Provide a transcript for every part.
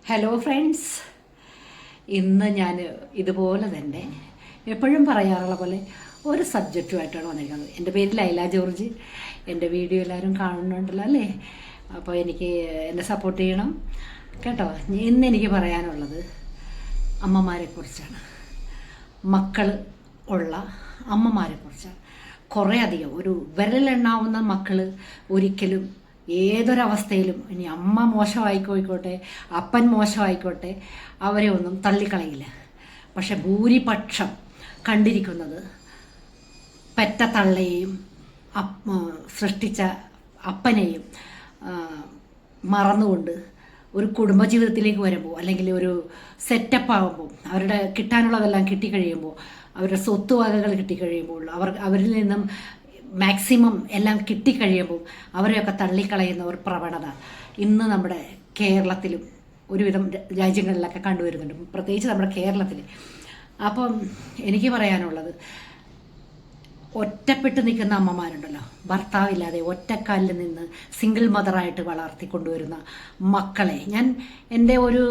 Hello friends, ഇന്ന് ഞാൻ ഇതുപോലെ തന്നെ എപ്പോഴും പറയാറുള്ള പോലെ ഒരു സബ്ജക്റ്റുമായിട്ടാണ് വന്നിരിക്കുന്നത്. എൻ്റെ പേര് ലൈല ജോർജ്. എൻ്റെ വീഡിയോ എല്ലാവരും കാണുന്നുണ്ടല്ലോ അല്ലേ? അപ്പോൾ എനിക്ക് എന്നെ സപ്പോർട്ട് ചെയ്യണം കേട്ടോ. ഇന്ന് എനിക്ക് പറയാനുള്ളത് അമ്മമാരെക്കുറിച്ചാണ്, മക്കൾ ഉള്ള അമ്മമാരെക്കുറിച്ചാണ്. കുറേ അധികം ഒരു വിരലെണ്ണാവുന്ന മക്കൾ ഒരിക്കലും ഏതൊരവസ്ഥയിലും, ഇനി അമ്മ മോശമായിക്കോട്ടെ അപ്പൻ മോശമായിക്കോട്ടെ, അവരെ ഒന്നും തള്ളിക്കളയില്ല. പക്ഷെ ഭൂരിപക്ഷം കണ്ടിരിക്കുന്നത് പെറ്റ തള്ളയെയും സൃഷ്ടിച്ച അപ്പനെയും മറന്നുകൊണ്ട് ഒരു കുടുംബജീവിതത്തിലേക്ക് വരുമ്പോൾ, അല്ലെങ്കിൽ ഒരു സെറ്റപ്പ് ആകുമ്പോൾ, അവരുടെ കിട്ടാനുള്ളതെല്ലാം കിട്ടിക്കഴിയുമ്പോൾ, അവരുടെ സ്വത്തുവകകൾ കിട്ടിക്കഴിയുമ്പോൾ, അവരിൽ നിന്നും മാക്സിമം എല്ലാം കിട്ടിക്കഴിയുമ്പോൾ അവരെയൊക്കെ തള്ളിക്കളയുന്ന ഒരു പ്രവണത ഇന്ന് നമ്മുടെ കേരളത്തിലും ഒരുവിധം രാജ്യങ്ങളിലൊക്കെ കണ്ടുവരുന്നുണ്ട്, പ്രത്യേകിച്ച് നമ്മുടെ കേരളത്തിൽ. അപ്പം എനിക്ക് പറയാനുള്ളത്, ഒറ്റപ്പെട്ട് നിൽക്കുന്ന അമ്മമാരുണ്ടല്ലോ, ഭർത്താവില്ലാതെ ഒറ്റക്കാലിൽ നിന്ന് സിംഗിൾ മദറായിട്ട് വളർത്തിക്കൊണ്ടുവരുന്ന മക്കളെ, ഞാൻ എൻ്റെ ഒരു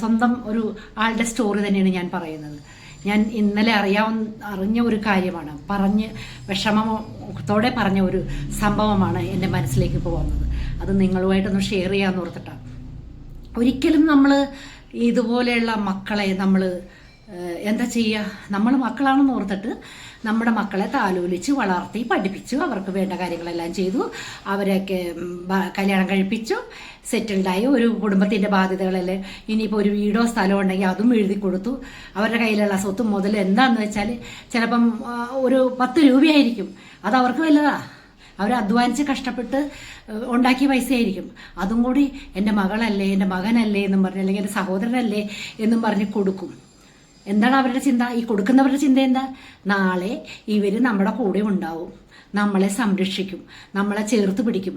സ്വന്തം ഒരു ആളുടെ സ്റ്റോറി തന്നെയാണ് ഞാൻ പറയുന്നത്. ഞാൻ ഇന്നലെ അറിഞ്ഞ ഒരു കാര്യമാണ്, വിഷമത്തോടെ പറഞ്ഞ ഒരു സംഭവമാണ് എൻ്റെ മനസ്സിലേക്ക് ഇപ്പോൾ വന്നത്. അത് നിങ്ങളുമായിട്ടൊന്ന് ഷെയർ ചെയ്യാമെന്ന് ഓർത്തിട്ടാണ്. ഒരിക്കലും നമ്മൾ ഇതുപോലെയുള്ള മക്കളെ നമ്മൾ എന്താ ചെയ്യുക, നമ്മൾ മക്കളാണെന്ന് ഓർത്തിട്ട് നമ്മുടെ മക്കളെ താലോലിച്ച് വളർത്തി പഠിപ്പിച്ചു, അവർക്ക് വേണ്ട കാര്യങ്ങളെല്ലാം ചെയ്തു, അവരെയൊക്കെ കല്യാണം കഴിപ്പിച്ചു, സെറ്റിൽഡായി, ഒരു കുടുംബത്തിൻ്റെ ബാധ്യതകളെല്ലാം, ഇനിയിപ്പോൾ ഒരു വീടോ സ്ഥലമോ ഉണ്ടെങ്കിൽ അതും എഴുതി കൊടുത്തു. അവരുടെ കയ്യിലുള്ള സ്വത്ത് മുതൽ എന്താണെന്ന് വെച്ചാൽ ചിലപ്പം ഒരു 10 രൂപയായിരിക്കും, അത് അവർക്ക് വലുതാ, അവർ അധ്വാനിച്ച് കഷ്ടപ്പെട്ട് ഉണ്ടാക്കിയ പൈസയായിരിക്കും. അതും കൂടി എൻ്റെ മകളല്ലേ, എൻ്റെ മകനല്ലേ എന്നും പറഞ്ഞ്, അല്ലെങ്കിൽ എൻ്റെ സഹോദരനല്ലേ എന്നും പറഞ്ഞ് കൊടുക്കും. എന്താണ് അവരുടെ ചിന്ത? ഈ കൊടുക്കുന്നവരുടെ ചിന്ത എന്താ? നാളെ ഇവർ നമ്മുടെ കൂടെ ഉണ്ടാവും, നമ്മളെ സംരക്ഷിക്കും, നമ്മളെ ചേർത്ത് പിടിക്കും,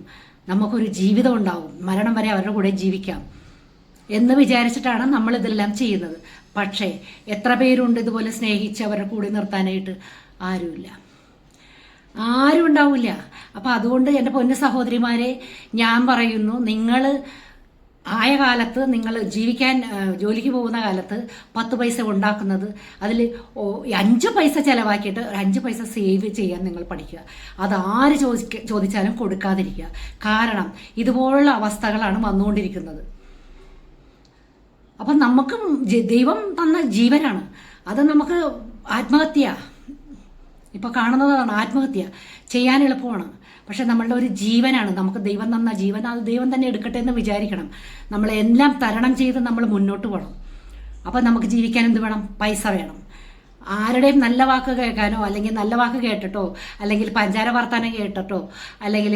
നമുക്കൊരു ജീവിതം ഉണ്ടാവും, മരണം വരെ അവരുടെ കൂടെ ജീവിക്കാം എന്ന് വിചാരിച്ചിട്ടാണ് നമ്മൾ ഇതെല്ലാം ചെയ്യുന്നത്. പക്ഷേ എത്ര പേരുണ്ട് ഇതുപോലെ സ്നേഹിച്ച് അവരുടെ കൂടെ നിർത്താനായിട്ട്? ആരുമില്ല, ആരും ഉണ്ടാവില്ല. അപ്പം അതുകൊണ്ട് എൻ്റെ പൊന്നു സഹോദരിമാരെ, ഞാൻ പറയുന്നു, നിങ്ങൾ ആയ കാലത്ത്, നിങ്ങൾ ജീവിക്കാൻ ജോലിക്ക് പോകുന്ന കാലത്ത് 10 പൈസ ഉണ്ടാക്കുന്നത്, അതിൽ 5 പൈസ ചിലവാക്കിയിട്ട് 5 പൈസ സേവ് ചെയ്യാൻ നിങ്ങൾ പഠിക്കുക. അത് ആര് ചോദിച്ചാലും കൊടുക്കാതിരിക്കുക. കാരണം ഇതുപോലുള്ള അവസ്ഥകളാണ് വന്നുകൊണ്ടിരിക്കുന്നത്. അപ്പം നമുക്ക് ദൈവം തന്ന ജീവനാണ്, അത് നമുക്ക് ആത്മഹത്യ ഇപ്പോൾ കാണുന്നതാണ്. ആത്മഹത്യ ചെയ്യാൻ എളുപ്പമാണ്, പക്ഷെ നമ്മളുടെ ഒരു ജീവനാണ്, നമുക്ക് ദൈവം തന്ന ജീവൻ, അത് ദൈവം തന്നെ എടുക്കട്ടെ എന്ന് വിചാരിക്കണം. നമ്മളെല്ലാം തരണം ചെയ്ത് നമ്മൾ മുന്നോട്ട് പോകണം. അപ്പം നമുക്ക് ജീവിക്കാൻ എന്ത് വേണം? പൈസ വേണം. ആരുടെയും നല്ല വാക്ക് കേൾക്കാനോ, അല്ലെങ്കിൽ നല്ല വാക്ക് കേട്ടിട്ടോ, അല്ലെങ്കിൽ പഞ്ചാര വർത്താനം കേട്ടിട്ടോ, അല്ലെങ്കിൽ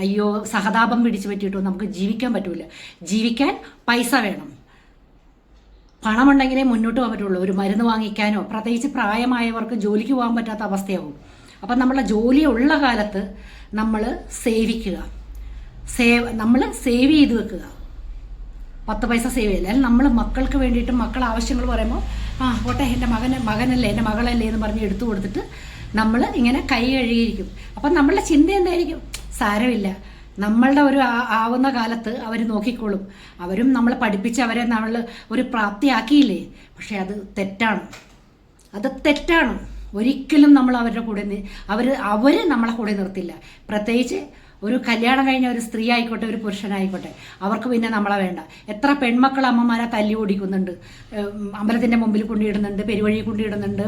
അയ്യോ സഹതാപം പിടിച്ചു പറ്റിയിട്ടോ നമുക്ക് ജീവിക്കാൻ പറ്റൂല. ജീവിക്കാൻ പൈസ വേണം. പണമുണ്ടെങ്കിലേ മുന്നോട്ട് പോകാൻ പറ്റുള്ളൂ. ഒരു മരുന്ന് വാങ്ങിക്കാനോ, പ്രത്യേകിച്ച് പ്രായമായവർക്ക് ജോലിക്ക് പോകാൻ പറ്റാത്ത അവസ്ഥയാവും. അപ്പം നമ്മളെ ജോലി ഉള്ള കാലത്ത് നമ്മൾ സേവിക്കുക, നമ്മൾ സേവ് ചെയ്ത് വെക്കുക, 10 പൈസ സേവ് ചെയ്യില്ല. അല്ലെങ്കിൽ നമ്മൾ മക്കൾക്ക് വേണ്ടിയിട്ട്, മക്കൾ ആവശ്യങ്ങൾ പറയുമ്പോൾ പോട്ടെ, എൻ്റെ മകനല്ലേ എൻ്റെ മകളല്ലേ എന്ന് പറഞ്ഞ് എടുത്തു കൊടുത്തിട്ട് നമ്മൾ ഇങ്ങനെ കൈ കഴുകിയിരിക്കും. അപ്പം നമ്മളുടെ ചിന്ത എന്തായിരിക്കും? സാരമില്ല, നമ്മളുടെ ഒരു ആവുന്ന കാലത്ത് അവർ നോക്കിക്കോളും, അവരും നമ്മളെ പഠിപ്പിച്ച് അവരെ നമ്മൾ ഒരു പ്രാപ്തിയാക്കിയില്ലേ. പക്ഷെ അത് തെറ്റാണ്, അത് തെറ്റാണ്. ഒരിക്കലും നമ്മൾ അവരുടെ കൂടെ അവർ നമ്മളെ കൂടെ നിർത്തില്ല. പ്രത്യേകിച്ച് ഒരു കല്യാണം കഴിഞ്ഞ ഒരു സ്ത്രീ ആയിക്കോട്ടെ, ഒരു പുരുഷനായിക്കോട്ടെ, അവർക്ക് പിന്നെ നമ്മളെ വേണ്ട. എത്ര പെൺമക്കൾ അമ്മമാരെ തല്ലി ഓടിക്കുന്നുണ്ട്, അമ്പലത്തിൻ്റെ മുമ്പിൽ കൊണ്ടിടുന്നുണ്ട്, പെരുവഴി കൊണ്ടിടുന്നുണ്ട്,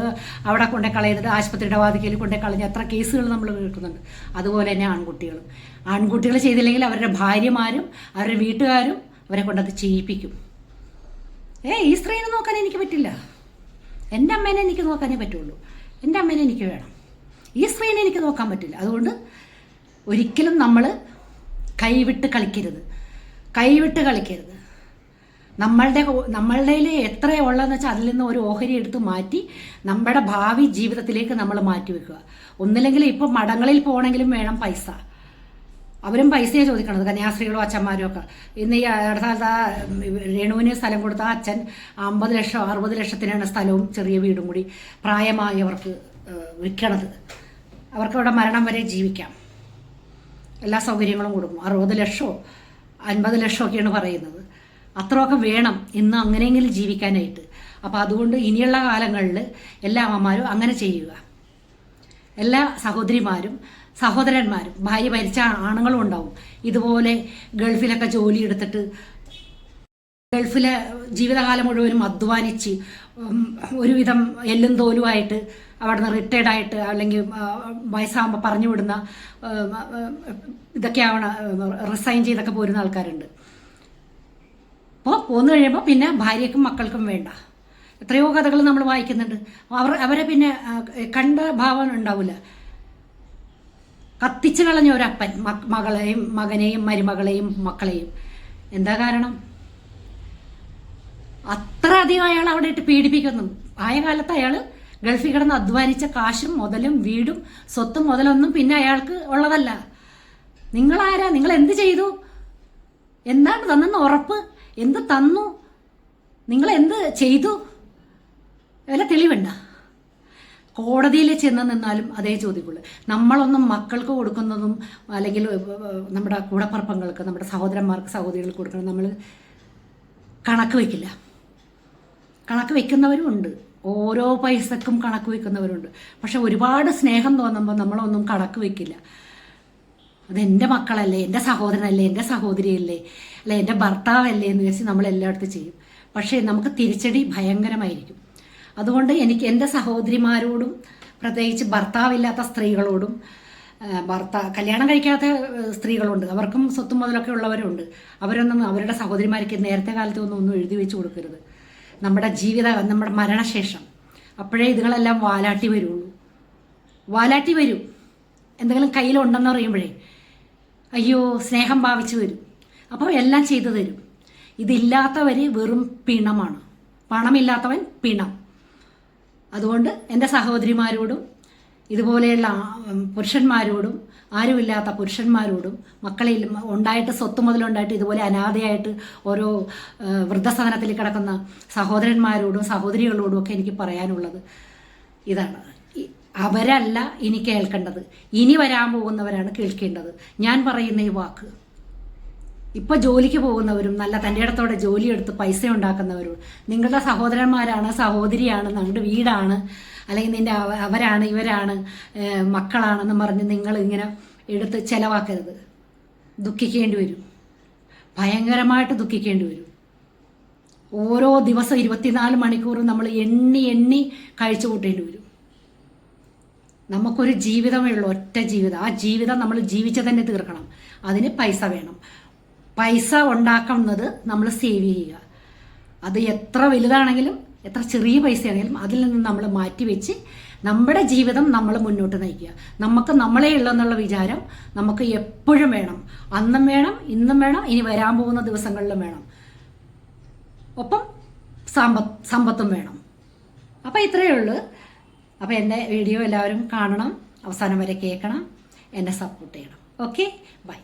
അവിടെ കൊണ്ടേ കളയുന്നുണ്ട്, ആശുപത്രിയുടെ വാതിക്കയിൽ കൊണ്ടേ കളഞ്ഞ എത്ര കേസുകൾ നമ്മൾ കേൾക്കുന്നുണ്ട്. അതുപോലെ തന്നെ ആൺകുട്ടികൾ ചെയ്തില്ലെങ്കിൽ അവരുടെ ഭാര്യമാരും അവരുടെ വീട്ടുകാരും അവരെ കൊണ്ടത് ചെയ്യിപ്പിക്കും. ഈ സ്ത്രീനെ നോക്കാൻ എനിക്ക് പറ്റില്ല, എൻ്റെ അമ്മേനെ എനിക്ക് നോക്കാനേ പറ്റുള്ളൂ, എൻ്റെ അമ്മേനെ എനിക്ക് വേണം, ഈ സ്ത്രീനെ എനിക്ക് നോക്കാൻ പറ്റില്ല. അതുകൊണ്ട് ഒരിക്കലും നമ്മൾ കൈവിട്ട് കളിക്കരുത്. നമ്മളുടെ എത്രയുള്ളതെന്ന് വെച്ചാൽ അതിൽ നിന്ന് ഒരു ഓഹരി എടുത്ത് മാറ്റി നമ്മുടെ ഭാവി ജീവിതത്തിലേക്ക് നമ്മൾ മാറ്റി വെക്കുക. ഒന്നില്ലെങ്കിൽ ഇപ്പോൾ മഠങ്ങളിൽ പോകണമെങ്കിലും വേണം പൈസ, അവരും പൈസയാണ് ചോദിക്കണത്, കന്യാസ്ത്രീകളും അച്ഛന്മാരും ഒക്കെ. ഇന്ന് ഈ അടുത്ത കാലത്ത് രേണുവിന് സ്ഥലം കൊടുത്ത അച്ഛൻ 50 ലക്ഷം 60 ലക്ഷത്തിനാണ് സ്ഥലവും ചെറിയ വീടും കൂടി പ്രായമായവർക്ക് വിൽക്കണത്. അവർക്ക് അവിടെ മരണം വരെ ജീവിക്കാം, എല്ലാ സൗകര്യങ്ങളും കൊടുക്കും. 60 ലക്ഷമോ 50 ലക്ഷമൊക്കെയാണ് പറയുന്നത്. അത്രയൊക്കെ വേണം ഇന്ന് അങ്ങനെയെങ്കിലും ജീവിക്കാനായിട്ട്. അപ്പോൾ അതുകൊണ്ട് ഇനിയുള്ള കാലങ്ങളിൽ എല്ലാ അമ്മമാരും അങ്ങനെ ചെയ്യുക. എല്ലാ സഹോദരിമാരും സഹോദരന്മാരും, ഭാര്യ ഭരിച്ച ആണുങ്ങളും ഉണ്ടാവും ഇതുപോലെ ഗൾഫിലൊക്കെ ജോലി എടുത്തിട്ട് ഗൾഫിലെ ജീവിതകാലം മുഴുവനും അധ്വാനിച്ച് ഒരുവിധം എല്ലും തോലുമായിട്ട് അവിടെ നിന്ന് റിട്ടയർഡായിട്ട് അല്ലെങ്കിൽ വയസ്സാകുമ്പോൾ പറഞ്ഞു വിടുന്ന ഇതൊക്കെ ആവണ റിസൈൻ ചെയ്തൊക്കെ പോരുന്ന ആൾക്കാരുണ്ട്. അപ്പോൾ പോന്നു കഴിയുമ്പോൾ പിന്നെ ഭാര്യയ്ക്കും മക്കൾക്കും വേണ്ട. എത്രയോ കഥകൾ നമ്മൾ വായിക്കുന്നുണ്ട്. അവരെ പിന്നെ കണ്ട ഭാവം ഉണ്ടാവില്ല. കത്തിച്ചു കളഞ്ഞ ഒരപ്പൻ മകളെയും മകനെയും മരുമകളെയും മക്കളെയും. എന്താ കാരണം? അത്ര അധികം അയാൾ അവിടെ ഇട്ട് പീഡിപ്പിക്കുന്നു. ആയ കാലത്ത് അയാൾ ഗൾഫിൽ കിടന്ന് അധ്വാനിച്ച കാശും മുതലും വീടും സ്വത്തും മുതലൊന്നും പിന്നെ അയാൾക്ക് ഉള്ളതല്ല. നിങ്ങളാരാ? നിങ്ങൾ എന്ത് ചെയ്തു? എന്താണ് തന്നെന്ന് ഉറപ്പ്? എന്ത് തന്നു? നിങ്ങൾ എന്ത് ചെയ്തു? വല്ല തെളിവുണ്ട? കോടതിയിൽ ചെന്ന് നിന്നാലും അതേ ചോദ്യമുള്ളൂ. നമ്മളൊന്നും മക്കൾക്ക് കൊടുക്കുന്നതും അല്ലെങ്കിൽ നമ്മുടെ കൂടപ്പറപ്പങ്ങൾക്ക്, നമ്മുടെ സഹോദരന്മാർക്ക്, സഹോദരികൾക്ക് കൊടുക്കുന്നത് നമ്മൾ കണക്ക് വയ്ക്കില്ല. കണക്ക് വയ്ക്കുന്നവരും ഉണ്ട്, ഓരോ പൈസക്കും കണക്ക് വയ്ക്കുന്നവരുണ്ട്. പക്ഷെ ഒരുപാട് സ്നേഹം തോന്നുമ്പോൾ നമ്മളൊന്നും കണക്ക് വയ്ക്കില്ല. അതെൻ്റെ മക്കളല്ലേ, എൻ്റെ സഹോദരനല്ലേ, എൻ്റെ സഹോദരിയല്ലേ, അല്ലെ എൻ്റെ ഭർത്താവല്ലേ എന്ന് വെച്ച് നമ്മൾ എല്ലായിടത്തും ചെയ്യും. പക്ഷേ നമുക്ക് തിരിച്ചടി ഭയങ്കരമായിരിക്കും. അതുകൊണ്ട് എനിക്ക് എൻ്റെ സഹോദരിമാരോടും പ്രത്യേകിച്ച് ഭർത്താവില്ലാത്ത സ്ത്രീകളോടും കല്യാണം കഴിക്കാത്ത സ്ത്രീകളുണ്ട്, അവർക്കും സ്വത്തും മുതലൊക്കെ ഉള്ളവരുണ്ട്. അവരൊന്നും അവരുടെ സഹോദരിമാർക്ക് നേരത്തെ കാലത്ത് ഒന്നും എഴുതി വെച്ച് കൊടുക്കരുത്. നമ്മുടെ നമ്മുടെ മരണശേഷം അപ്പോഴേ ഇതുങ്ങളെല്ലാം വാലാട്ടി വരുള്ളൂ. വാലാട്ടി വരും. എന്തെങ്കിലും കയ്യിലുണ്ടെന്ന് പറയുമ്പോഴേ അയ്യോ സ്നേഹം ഭാവിച്ച് വരും. അപ്പോൾ എല്ലാം ചെയ്തു തരും. ഇതില്ലാത്തവർ വെറും പിണമാണ്. പണമില്ലാത്തവൻ പിണം. അതുകൊണ്ട് എൻ്റെ സഹോദരിമാരോടും ഇതുപോലെയുള്ള പുരുഷന്മാരോടും ആരുമില്ലാത്ത പുരുഷന്മാരോടും മക്കളിൽ ഉണ്ടായിട്ട് സ്വത്ത് മുതലുണ്ടായിട്ട് ഇതുപോലെ അനാഥയായിട്ട് ഓരോ വൃദ്ധസദനത്തിൽ കിടക്കുന്ന സഹോദരന്മാരോടും സഹോദരികളോടും ഒക്കെ എനിക്ക് പറയാനുള്ളത് ഇതാണ്. അവരല്ല ഇനി കേൾക്കേണ്ടത്, ഇനി വരാൻ പോകുന്നവരാണ് കേൾക്കേണ്ടത് ഞാൻ പറയുന്ന ഈ വാക്ക്. ഇപ്പോൾ ജോലിക്ക് പോകുന്നവരും നല്ല തൻ്റെ ഇടത്തോടെ ജോലിയെടുത്ത് പൈസ ഉണ്ടാക്കുന്നവരും നിങ്ങളുടെ സഹോദരന്മാരാണ്, സഹോദരിയാണ്, നിങ്ങളുടെ വീടാണ്, അല്ലെങ്കിൽ നിൻ്റെ അവരാണ്, ഇവരാണ്, മക്കളാണെന്ന് പറഞ്ഞ് നിങ്ങൾ ഇങ്ങനെ എടുത്ത് ചിലവാക്കരുത്. ദുഃഖിക്കേണ്ടി വരും, ഭയങ്കരമായിട്ട് ദുഃഖിക്കേണ്ടി വരും. ഓരോ ദിവസം 24 മണിക്കൂറും നമ്മൾ എണ്ണി എണ്ണി കഴിച്ചു കൂട്ടേണ്ടി വരും. നമുക്കൊരു ജീവിതമേ ഉള്ളൂ, ഒറ്റ ജീവിതം. ആ ജീവിതം നമ്മൾ ജീവിച്ച് തന്നെ തീർക്കണം. അതിന് പൈസ വേണം. പൈസ ഉണ്ടാക്കുന്നത് നമ്മൾ സേവ് ചെയ്യുക. അത് എത്ര വലുതാണെങ്കിലും എത്ര ചെറിയ പൈസയാണെങ്കിലും അതിൽ നിന്ന് നമ്മൾ മാറ്റിവെച്ച് നമ്മുടെ ജീവിതം നമ്മൾ മുന്നോട്ട് നയിക്കുക. നമുക്ക് നമ്മളെ ഉള്ളെന്നുള്ള വിചാരം നമുക്ക് എപ്പോഴും വേണം. അന്നും വേണം, ഇന്നും വേണം, ഇനി വരാൻ പോകുന്ന ദിവസങ്ങളിലും വേണം. ഒപ്പം സമ്പത്തും വേണം. അപ്പോൾ ഇത്രയേ ഉള്ളൂ. അപ്പോൾ എൻ്റെ വീഡിയോ എല്ലാവരും കാണണം, അവസാനം വരെ കേൾക്കണം, എന്നെ സപ്പോർട്ട് ചെയ്യണം. Okay, by.